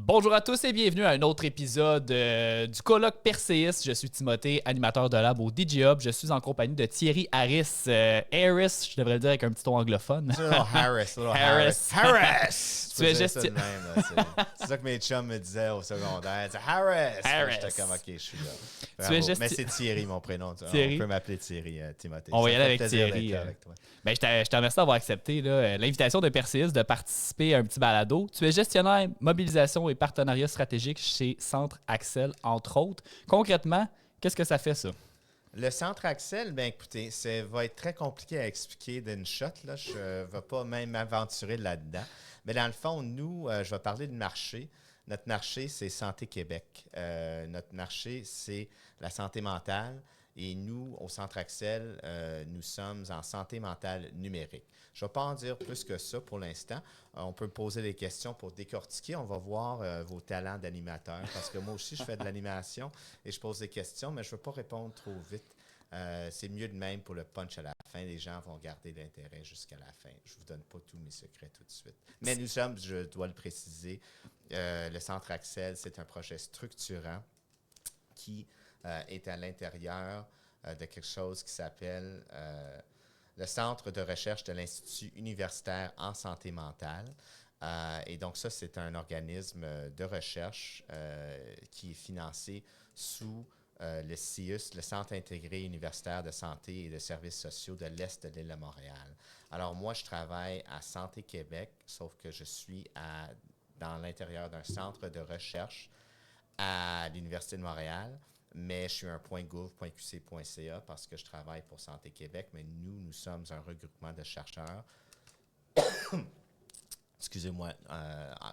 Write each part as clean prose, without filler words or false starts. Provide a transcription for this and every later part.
Bonjour à tous et bienvenue à un autre épisode du colloque Perséis. Je suis Timothée, animateur de lab au DigiHub. Je suis en compagnie de Thierry Harris. Harris, je devrais le dire avec un petit ton anglophone. Harris. Harris. Harris! Tu es ça de même. C'est ça que mes chums me disaient au secondaire. C'est Harris! Harris. J'étais comme, OK, je suis là. Mais c'est Thierry, mon prénom. Thierry. On peut m'appeler Thierry, Timothée. On va y aller avec plaisir Thierry. d'être avec toi. Ben, je te remercie d'avoir accepté l'invitation de Perséis de participer à un petit balado. Tu es gestionnaire mobilisation et partenariat stratégique chez Centre Axel, entre autres. Concrètement, qu'est-ce que ça fait, ça? Le Centre Axel, bien écoutez, ça va être très compliqué à expliquer d'une shot. Là. Je ne vais pas même m'aventurer là-dedans. Mais dans le fond, nous, je vais parler de marché. Notre marché, c'est Santé Québec. Notre marché, c'est la santé mentale. Et nous, au Centre Axel, nous sommes en santé mentale numérique. Je ne vais pas en dire plus que ça pour l'instant. On peut me poser des questions pour décortiquer. On va voir vos talents d'animateur parce que moi aussi, je fais de l'animation et je pose des questions, mais je ne veux pas répondre trop vite. C'est mieux de même pour le punch à la fin. Les gens vont garder l'intérêt jusqu'à la fin. Je ne vous donne pas tous mes secrets tout de suite. Mais nous sommes, je dois le préciser, le Centre Axel, c'est un projet structurant qui est à l'intérieur de quelque chose qui s'appelle le Centre de recherche de l'Institut universitaire en santé mentale. Et donc ça, c'est un organisme de recherche qui est financé sous le CIUS, le Centre intégré universitaire de santé et de services sociaux de l'Est de l'île de Montréal. Alors moi, je travaille à Santé Québec, sauf que je suis dans l'intérieur d'un centre de recherche à l'Université de Montréal, mais je suis un .gouv.qc.ca parce que je travaille pour Santé Québec, mais nous sommes un regroupement de chercheurs. Excusez-moi,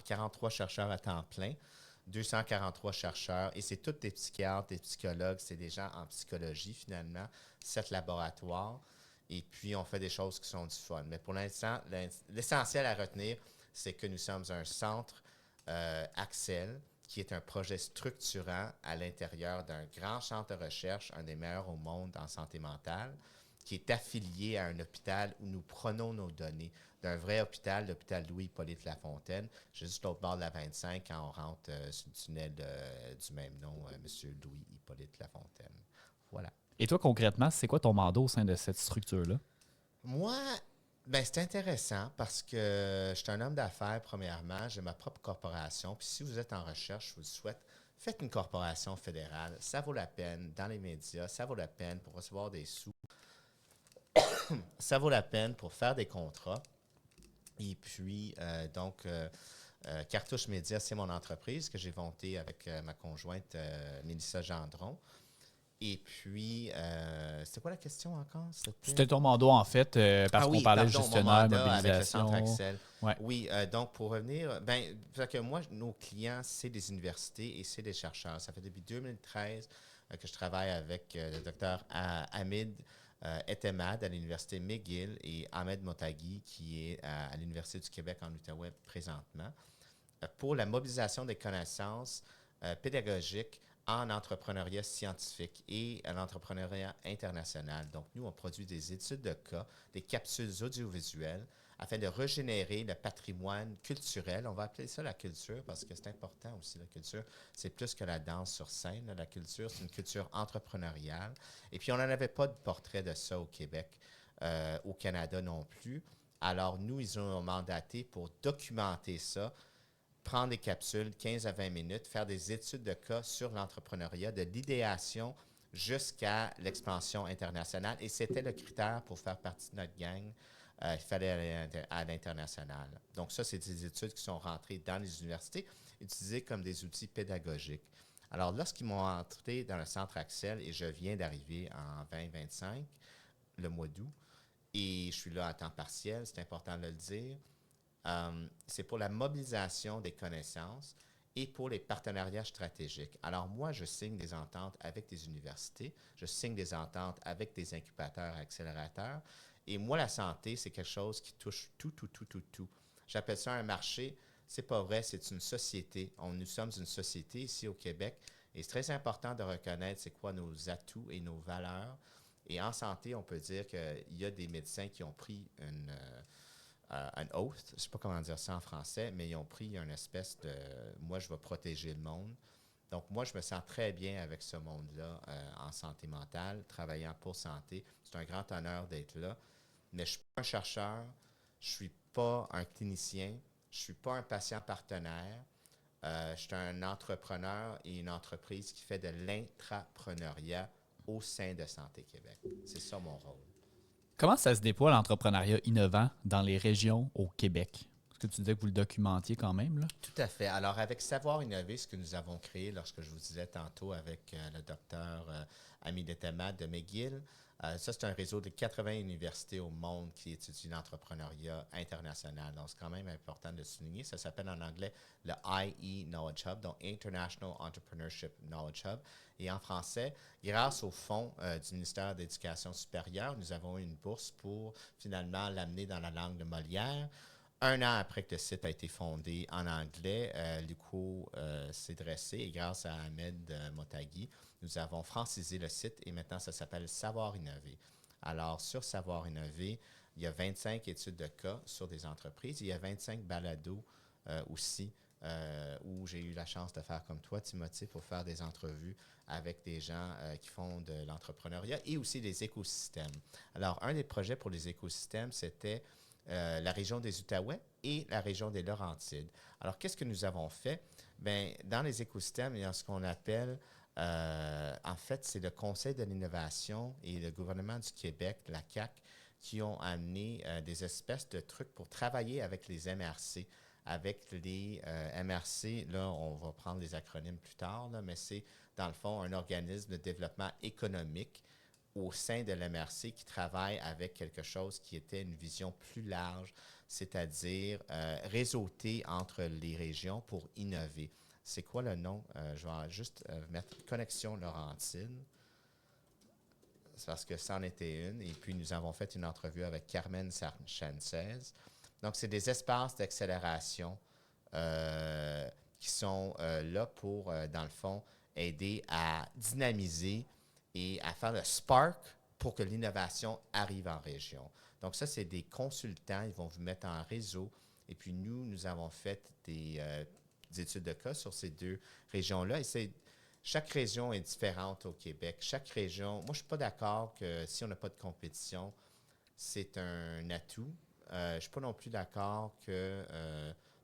43 chercheurs à temps plein, 243 chercheurs, et c'est tous des psychiatres, des psychologues, c'est des gens en psychologie finalement, 7 laboratoires, et puis on fait des choses qui sont du fun. Mais pour l'instant, l'essentiel à retenir, c'est que nous sommes un centre Axel, qui est un projet structurant à l'intérieur d'un grand centre de recherche, un des meilleurs au monde en santé mentale, qui est affilié à un hôpital où nous prenons nos données d'un vrai hôpital, l'hôpital Louis-Hippolyte Lafontaine, juste l'autre bord de la 25 quand on rentre sur le tunnel du même nom, M. Louis-Hippolyte Lafontaine. Voilà. Et toi, concrètement, c'est quoi ton mandat au sein de cette structure-là? Moi, c'est intéressant parce que je suis un homme d'affaires, premièrement. J'ai ma propre corporation. Puis si vous êtes en recherche, je vous le souhaite, faites une corporation fédérale. Ça vaut la peine dans les médias. Ça vaut la peine pour recevoir des sous. Ça vaut la peine pour faire des contrats. Et puis, Cartouche Média, c'est mon entreprise que j'ai montée avec ma conjointe Mélissa Gendron. Et puis, c'était quoi la question encore? C'était ton mandat, en fait, parce qu'on parlait de gestionnaire, mobilisation. Avec le Centre Axel. Ouais. Oui, donc pour revenir, que moi, nos clients, c'est des universités et c'est des chercheurs. Ça fait depuis 2013 que je travaille avec le docteur Hamid Etemad à l'Université McGill et Ahmed Motagui, qui est à l'Université du Québec en Outaouais présentement, pour la mobilisation des connaissances pédagogiques en entrepreneuriat scientifique et en entrepreneuriat international. Donc, nous, on produit des études de cas, des capsules audiovisuelles afin de régénérer le patrimoine culturel. On va appeler ça la culture parce que c'est important aussi, la culture. C'est plus que la danse sur scène. La culture, c'est une culture entrepreneuriale. Et puis, on n'en avait pas de portrait de ça au Québec, au Canada non plus. Alors, nous, ils ont mandaté pour documenter ça, prendre des capsules, 15 à 20 minutes, faire des études de cas sur l'entrepreneuriat, de l'idéation jusqu'à l'expansion internationale. Et c'était le critère pour faire partie de notre gang. Il fallait aller à l'international. Donc ça, c'est des études qui sont rentrées dans les universités, utilisées comme des outils pédagogiques. Alors, lorsqu'ils m'ont entré dans le Centre Axel, et je viens d'arriver en 2025, le mois d'août, et je suis là à temps partiel, c'est important de le dire, c'est pour la mobilisation des connaissances et pour les partenariats stratégiques. Alors moi, je signe des ententes avec des universités, je signe des ententes avec des incubateurs, accélérateurs, et moi, la santé, c'est quelque chose qui touche tout. J'appelle ça un marché. C'est pas vrai, c'est une société. Nous sommes une société ici au Québec, et c'est très important de reconnaître c'est quoi nos atouts et nos valeurs. Et en santé, on peut dire qu'il y a des médecins qui ont pris un oath, je ne sais pas comment dire ça en français, mais ils ont pris une espèce de moi, je vais protéger le monde. Donc, moi, je me sens très bien avec ce monde-là en santé mentale, travaillant pour santé. C'est un grand honneur d'être là. Mais je ne suis pas un chercheur, je ne suis pas un clinicien, je ne suis pas un patient partenaire. Je suis un entrepreneur et une entreprise qui fait de l'intrapreneuriat au sein de Santé Québec. C'est ça mon rôle. Comment ça se déploie l'entrepreneuriat innovant dans les régions au Québec? Est-ce que tu disais que vous le documentiez quand même, là? Tout à fait. Alors, avec Savoir Innover, ce que nous avons créé lorsque je vous disais tantôt avec le docteur Ami Detema de McGill, ça, c'est un réseau de 80 universités au monde qui étudie l'entrepreneuriat international. Donc, c'est quand même important de le souligner. Ça s'appelle en anglais le IE Knowledge Hub, donc International Entrepreneurship Knowledge Hub. Et en français, grâce au fonds du ministère de l'Éducation supérieure, nous avons eu une bourse pour finalement l'amener dans la langue de Molière. Un an après que le site a été fondé en anglais, l'UQO s'est dressé et grâce à Ahmed Motagui, nous avons francisé le site et maintenant ça s'appelle Savoir Innover. Alors, sur Savoir Innover, il y a 25 études de cas sur des entreprises. Il y a 25 balados aussi où j'ai eu la chance de faire comme toi, Timothée, pour faire des entrevues avec des gens qui font de l'entrepreneuriat et aussi des écosystèmes. Alors, un des projets pour les écosystèmes, c'était la région des Outaouais et la région des Laurentides. Alors, qu'est-ce que nous avons fait? Bien, dans les écosystèmes, il y a ce qu'on appelle, en fait, c'est le Conseil de l'innovation et le gouvernement du Québec, la CAQ, qui ont amené des espèces de trucs pour travailler avec les MRC. Avec les MRC, là, on va prendre les acronymes plus tard, là, mais c'est, dans le fond, un organisme de développement économique au sein de l'MRC qui travaille avec quelque chose qui était une vision plus large, c'est-à-dire réseauter entre les régions pour innover. C'est quoi le nom? Je vais juste mettre Connexion Laurentide. C'est parce que c'en était une. Et puis, nous avons fait une entrevue avec Carmen Sanchez. Donc, c'est des espaces d'accélération qui sont là pour, dans le fond, aider à dynamiser et à faire le spark pour que l'innovation arrive en région. Donc, ça, c'est des consultants. Ils vont vous mettre en réseau. Et puis, nous avons fait des études de cas sur ces deux régions-là. Et chaque région est différente au Québec. Chaque région, moi, je ne suis pas d'accord que si on n'a pas de compétition, c'est un atout. Je ne suis pas non plus d'accord que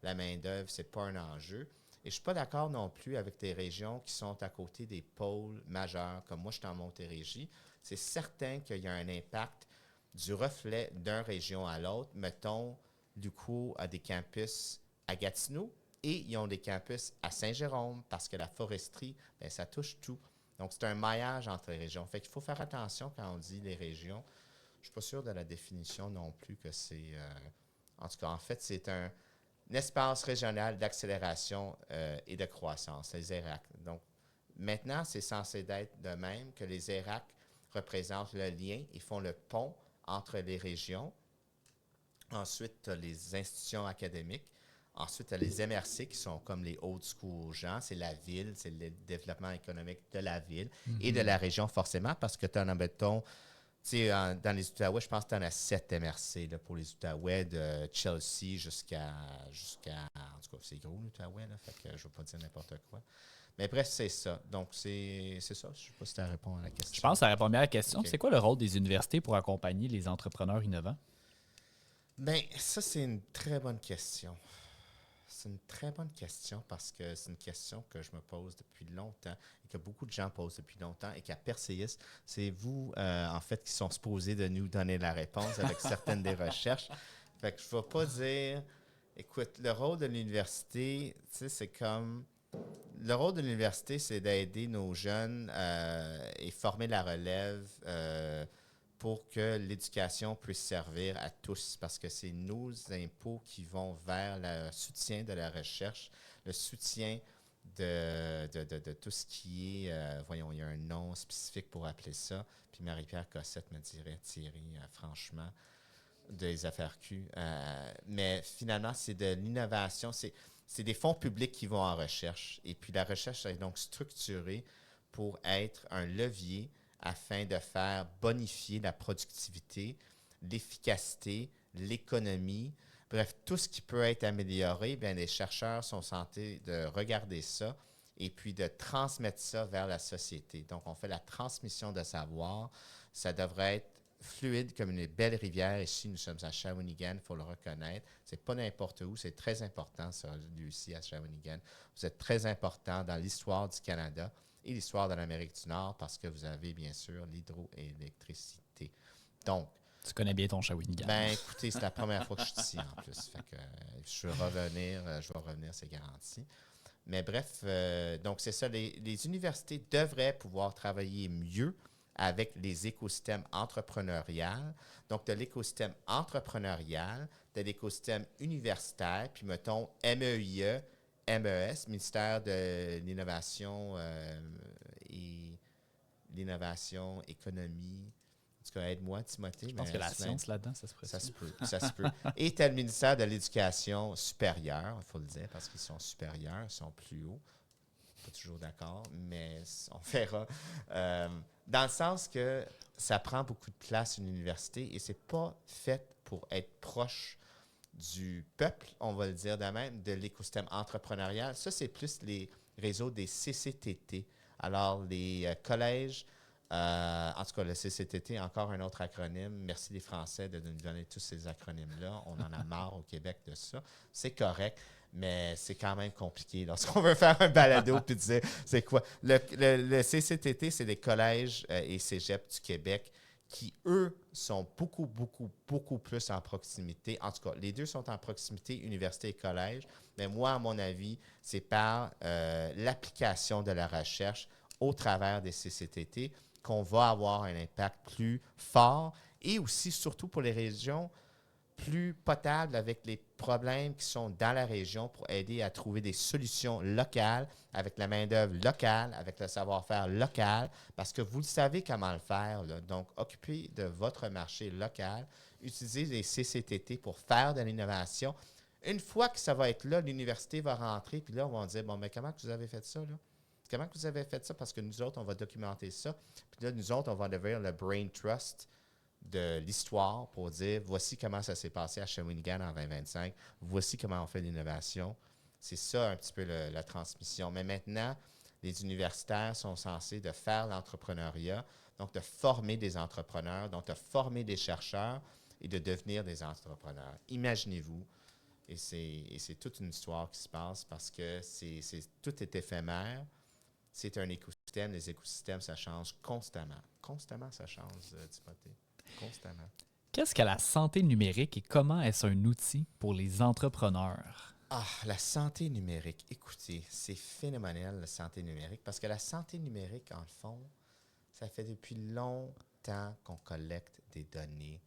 la main-d'œuvre, ce n'est pas un enjeu. Et je ne suis pas d'accord non plus avec des régions qui sont à côté des pôles majeurs, comme moi, je suis en Montérégie. C'est certain qu'il y a un impact du reflet d'une région à l'autre. Mettons, du coup, à des campus à Gatineau et ils ont des campus à Saint-Jérôme parce que la foresterie, bien, ça touche tout. Donc, c'est un maillage entre les régions. Fait qu'il faut faire attention quand on dit les régions. Je ne suis pas sûr de la définition non plus que c'est... en tout cas, en fait, c'est un espace régional d'accélération et de croissance, les ERAC. Donc, maintenant, c'est censé être de même que les ERAC représentent le lien et font le pont entre les régions. Ensuite, tu as les institutions académiques. Ensuite, tu as les MRC qui sont comme les old school gens. C'est la ville, c'est le développement économique de la ville et de la région forcément parce que tu en as, mettons, dans les Outaouais, je pense que tu en as 7 MRC là, pour les Outaouais, de Chelsea jusqu'à en tout cas, c'est gros l'Outaouais, là, fait que je ne veux pas dire n'importe quoi. Mais bref, c'est ça. Donc, c'est ça. Je ne sais pas si ça répond à la question. Je pense que ça répond bien à la question. Okay. C'est quoi le rôle des universités pour accompagner les entrepreneurs innovants? Bien, ça, c'est une très bonne question. C'est une très bonne question parce que c'est une question que je me pose depuis longtemps et que beaucoup de gens posent depuis longtemps et qu'à Perséis, c'est vous, en fait, qui sont supposés de nous donner la réponse avec certaines des recherches. Fait que je ne vais pas dire... Écoute, le rôle de l'université, tu sais, c'est comme... Le rôle de l'université, c'est d'aider nos jeunes et former la relève pour que l'éducation puisse servir à tous, parce que c'est nos impôts qui vont vers le soutien de la recherche, le soutien de tout ce qui est, voyons, il y a un nom spécifique pour appeler ça, puis Marie-Pierre Cossette me dirait, Thierry, franchement, des affaires Q. Mais finalement, c'est de l'innovation, c'est des fonds publics qui vont en recherche. Et puis la recherche est donc structurée pour être un levier afin de faire bonifier la productivité, l'efficacité, l'économie Bref, tout ce qui peut être amélioré, bien, les chercheurs sont censés de regarder ça et puis de transmettre ça vers la société. Donc, on fait la transmission de savoir. Ça devrait être fluide comme une belle rivière. Ici, nous sommes à Shawinigan, il faut le reconnaître. C'est pas n'importe où, c'est très important, ça, lui aussi, à Shawinigan. Vous êtes très important dans l'histoire du Canada et l'histoire de l'Amérique du Nord parce que vous avez, bien sûr, l'hydroélectricité. Donc, Tu connais bien ton Shawinigan. ben, écoutez, c'est la première fois que je suis ici en plus. Fait que je vais revenir, c'est garanti. Mais bref, donc c'est ça. Les universités devraient pouvoir travailler mieux avec les écosystèmes entrepreneuriaux. Donc, de l'écosystème entrepreneurial, de l'écosystème universitaire, puis mettons MEIE, MES, Ministère de et l'innovation, économie. En tout cas, aide-moi, Timothée. Je pense qu'il y a la science là-dedans, ça se pourrait. Ça se peut, ça se peut. Et tu as le ministère de l'Éducation supérieure, il faut le dire, parce qu'ils sont supérieurs, ils sont plus hauts. Pas toujours d'accord, mais on verra. Dans le sens que ça prend beaucoup de place une université et c'est pas fait pour être proche du peuple, on va le dire de même, de l'écosystème entrepreneurial. Ça, c'est plus les réseaux des CCTT. Alors, les collèges, en tout cas, le CCTT, encore un autre acronyme. Merci les Français de nous donner tous ces acronymes-là. On en a marre au Québec de ça. C'est correct, mais c'est quand même compliqué lorsqu'on veut faire un balado puis dire c'est quoi. Le CCTT, c'est les collèges et cégeps du Québec qui, eux, sont beaucoup, beaucoup, beaucoup plus en proximité. En tout cas, les deux sont en proximité, université et collège. Mais moi, à mon avis, c'est par l'application de la recherche au travers des CCTT qu'on va avoir un impact plus fort et aussi, surtout pour les régions plus potables avec les problèmes qui sont dans la région pour aider à trouver des solutions locales avec la main-d'œuvre locale, avec le savoir-faire local, parce que vous le savez comment le faire. Là. Donc, occupez de votre marché local, utilisez les CCTT pour faire de l'innovation. Une fois que ça va être là, l'université va rentrer, puis là, on va dire, bon, mais comment que vous avez fait ça, là? Comment que vous avez fait ça? Parce que nous autres, on va documenter ça. Puis là, nous autres, on va devenir le brain trust de l'histoire pour dire voici comment ça s'est passé à Shawinigan en 2025, voici comment on fait l'innovation. C'est ça un petit peu la transmission. Mais maintenant, les universitaires sont censés de faire l'entrepreneuriat, donc de former des entrepreneurs, donc de former des chercheurs et de devenir des entrepreneurs. Imaginez-vous, et c'est toute une histoire qui se passe parce que tout est éphémère. C'est un écosystème. Les écosystèmes, ça change constamment. Constamment, ça change, Timothée. Constamment. Qu'est-ce que la santé numérique et comment est-ce un outil pour les entrepreneurs? Ah, la santé numérique. Écoutez, c'est phénoménal, la santé numérique, parce que la santé numérique, en fond, ça fait depuis longtemps qu'on collecte des données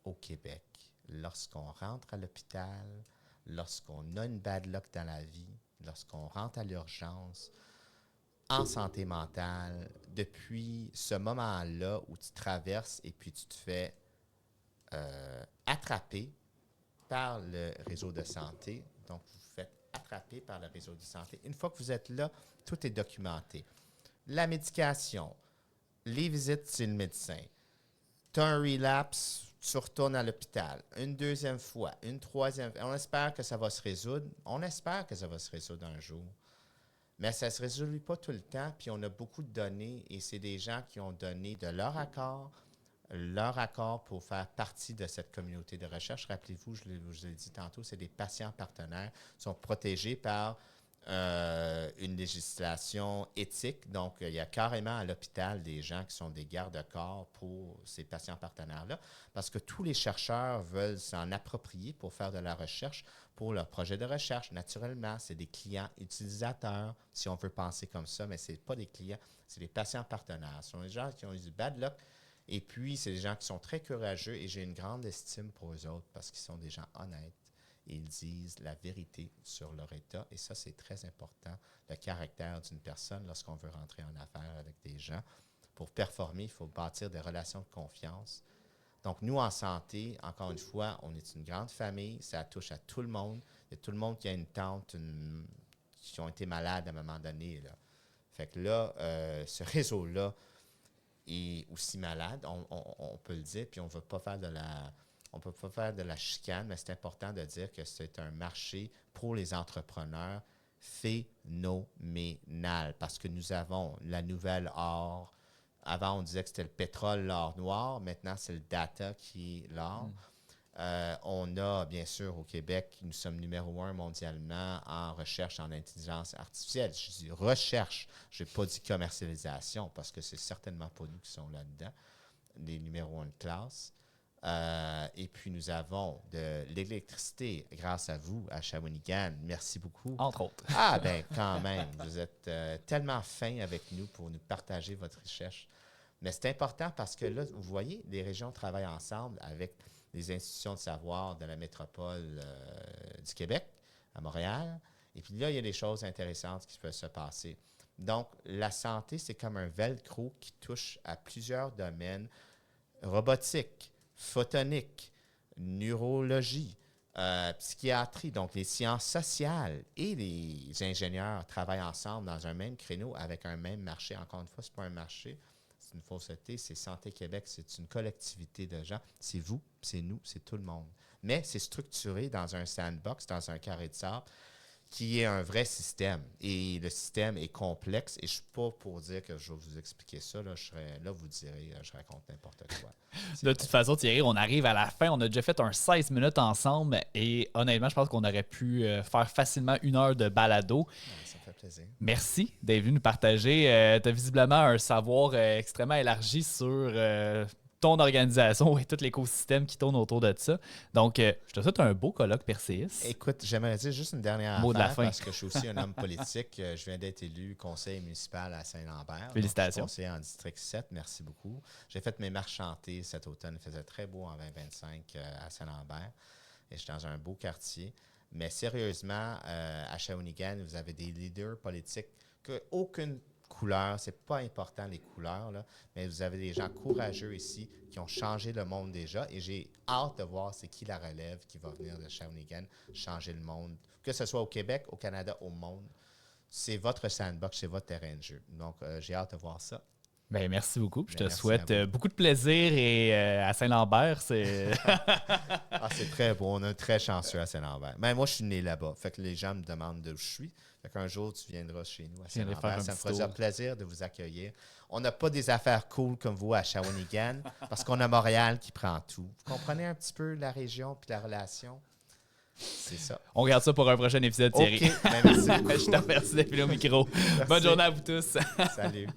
au Québec. Lorsqu'on rentre à l'hôpital, lorsqu'on a une bad luck dans la vie, lorsqu'on rentre à l'urgence, en santé mentale, depuis ce moment-là où tu traverses et puis tu te fais attraper par le réseau de santé. Donc, vous vous faites attraper par le réseau de santé. Une fois que vous êtes là, tout est documenté. La médication, les visites chez le médecin. Tu as un relapse, tu retournes à l'hôpital. Une deuxième fois, une troisième fois. On espère que ça va se résoudre. On espère que ça va se résoudre un jour. Mais ça ne se résout pas tout le temps, puis on a beaucoup de données et c'est des gens qui ont donné de leur accord pour faire partie de cette communauté de recherche. Rappelez-vous, je l'ai dit tantôt, c'est des patients partenaires qui sont protégés par une législation éthique. Donc, il y a carrément à l'hôpital des gens qui sont des gardes-corps pour ces patients partenaires-là, parce que tous les chercheurs veulent s'en approprier pour faire de la recherche pour leur projet de recherche. Naturellement, c'est des clients utilisateurs, si on veut penser comme ça, mais ce n'est pas des clients, c'est des patients partenaires. Ce sont des gens qui ont eu du bad luck, et puis c'est des gens qui sont très courageux, et j'ai une grande estime pour eux autres, parce qu'ils sont des gens honnêtes. Ils disent la vérité sur leur état. Et ça, c'est très important, le caractère d'une personne lorsqu'on veut rentrer en affaires avec des gens. Pour performer, il faut bâtir des relations de confiance. Donc, nous, en santé, encore une fois, on est une grande famille. Ça touche à tout le monde. Il y a tout le monde qui a une tante qui ont été malades à un moment donné. Là. Fait que là, ce réseau-là est aussi malade, on peut le dire, puis on ne veut pas faire de la on ne peut pas faire de la chicane, mais c'est important de dire que c'est un marché pour les entrepreneurs phénoménal parce que nous avons la nouvelle or. Avant, on disait que c'était le pétrole, l'or noir. Maintenant, c'est le data qui est l'or. On a, bien sûr, au Québec, nous sommes numéro 1 mondialement en recherche en intelligence artificielle. Je dis recherche, je n'ai pas dit commercialisation parce que c'est certainement pas nous qui sommes là-dedans, les numéros 1 de classe. Et puis, nous avons de l'électricité grâce à vous, à Shawinigan. Merci beaucoup. Entre autres. Ah, bien, quand même. Vous êtes tellement fins avec nous pour nous partager votre recherche. Mais c'est important parce que là, vous voyez, les régions travaillent ensemble avec les institutions de savoir de la métropole du Québec, à Montréal. Et puis là, il y a des choses intéressantes qui peuvent se passer. Donc, la santé, c'est comme un velcro qui touche à plusieurs domaines. Robotique, photonique, neurologie, psychiatrie, donc les sciences sociales et les ingénieurs travaillent ensemble dans un même créneau avec un même marché. Encore une fois, ce n'est pas un marché, c'est une fausseté, c'est Santé Québec, c'est une collectivité de gens. C'est vous, c'est nous, c'est tout le monde. Mais c'est structuré dans un sandbox, dans un carré de sable, qui est un vrai système. Et le système est complexe. Et je ne suis pas pour dire que je vais vous expliquer ça. Là, vous direz, je raconte n'importe quoi. De toute façon, Thierry, on arrive à la fin. On a déjà fait un 16 minutes ensemble. Et honnêtement, je pense qu'on aurait pu faire facilement 1 heure de balado. Ouais, ça me fait plaisir. Merci d'être venu nous partager. Tu as visiblement un savoir extrêmement élargi sur ton organisation et tout l'écosystème qui tourne autour de ça. Donc, je te souhaite un beau colloque Perséis. Écoute, j'aimerais dire juste une dernière Mot de la affaire fin. parce que je suis aussi un homme politique. Je viens d'être élu conseiller municipal à Saint-Lambert. Félicitations. Donc, je suis conseiller en district 7. Merci beaucoup. J'ai fait mes marches chantées cet automne. Il faisait très beau en 2025 à Saint-Lambert. Et je suis dans un beau quartier. Mais sérieusement, à Shawinigan, vous avez des leaders politiques qu'aucune couleur, c'est pas important les couleurs, là, mais vous avez des gens courageux ici qui ont changé le monde déjà et j'ai hâte de voir c'est qui la relève qui va venir de Shawinigan changer le monde, que ce soit au Québec, au Canada, au monde. C'est votre sandbox, c'est votre terrain de jeu. Donc, j'ai hâte de voir ça. Ben, merci beaucoup. Je te Merci souhaite à vous. beaucoup de plaisir et à Saint-Lambert, c'est... C'est très beau. On est très chanceux à Saint-Lambert. Ben, moi, je suis né là-bas. Fait que les gens me demandent d'où je suis. Fait qu'un jour, tu viendras chez nous à viendrai faire Saint-Lambert. un Ça me petit fera tour. plaisir de vous accueillir. On n'a pas des affaires cool comme vous à Shawinigan parce qu'on a Montréal qui prend tout. Vous comprenez un petit peu la région puis la relation? C'est ça. On regarde ça pour un prochain épisode, Thierry. OK. Ben, merci beaucoup. Je te remercie d'être venu au micro. Bonne journée à vous tous. Salut.